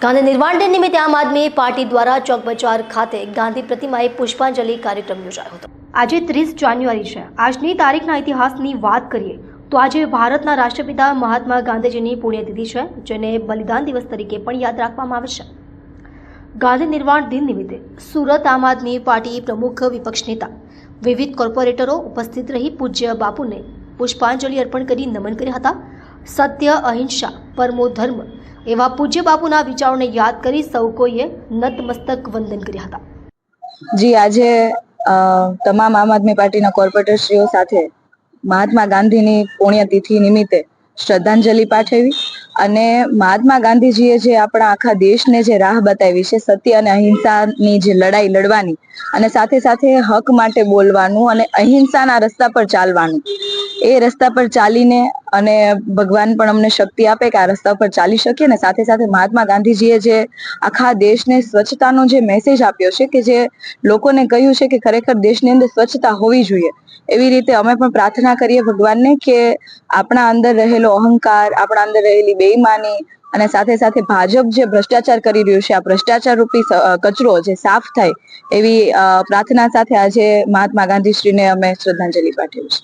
ગાંધી નિર્વાણ દિન નિમિત્તે આમ આદમી પાર્ટી દ્વારા ચોક બજાર ખાતે ગાંધી પ્રતિમાએ પુષ્પાંજલિ કાર્યક્રમ યોજાયો હતો। આજે 30 જાન્યુઆરી છે। આજની તારીખના ઇતિહાસની વાત કરીએ તો આજે ભારતના રાષ્ટ્રપિતા મહાત્મા ગાંધીજીની પુણ્યતિથિ છે, જેને બલિદાન દિવસ તરીકે પણ યાદ રાખવામાં આવે છે। ગાંધી નિર્વાણ દિન નિમિત્તે સુરત આમ આદમી પાર્ટી પ્રમુખ વિપક્ષ નેતા વિવિધ કોર્પોરેટરો ઉપસ્થિત રહી પૂજ્ય બાપુને પુષ્પાંજલિ અર્પણ કરી નમન કર્યા હતા। સત્ય, અહિંસા, પરમો ધર્મ એવા પૂજ્ય બાપુના વિચારોને યાદ કરી સૌ કોઈએ નતમસ્તક વંદન કર્યા હતા। જી, આજે તમામ આમ આદમી પાર્ટીના કોર્પોરેટરશ્રીઓ સાથે મહાત્મા ગાંધીની પુણ્યતિથિ નિમિત્તે શ્રદ્ધાંજલિ પાઠવી અને મહાત્મા ગાંધીજીએ જે આપણા આખા દેશને જે રાહ બતાવી છે, સત્ય અને અહિંસાની જે લડાઈ લડવાની અને સાથે સાથે હક માટે બોલવાનું અને અહિંસાના રસ્તા પર ચાલવાનું, એ રસ્તા પર ચાલીને અને ભગવાન પણ અમને શક્તિ આપે કે આ રસ્તા પર ચાલી શકીએ ને સાથે સાથે મહાત્મા ગાંધીજીએ જે આખા દેશને સ્વચ્છતાનો જે મેસેજ આપ્યો છે, કે જે લોકોને કહ્યું છે કે ખરેખર દેશની અંદર સ્વચ્છતા હોવી જોઈએ, એવી રીતે અમે પણ પ્રાર્થના કરીએ ભગવાનને કે આપણા અંદર રહેલો અહંકાર, આપણા અંદર રહેલી બેઈમાની અને સાથે સાથે ભાજપ જે ભ્રષ્ટાચાર કરી રહ્યું છે, આ ભ્રષ્ટાચાર રૂપી કચરો જે સાફ થાય એવી પ્રાર્થના સાથે આજે મહાત્મા ગાંધીશ્રીને અમે શ્રદ્ધાંજલિ પાઠવી છે।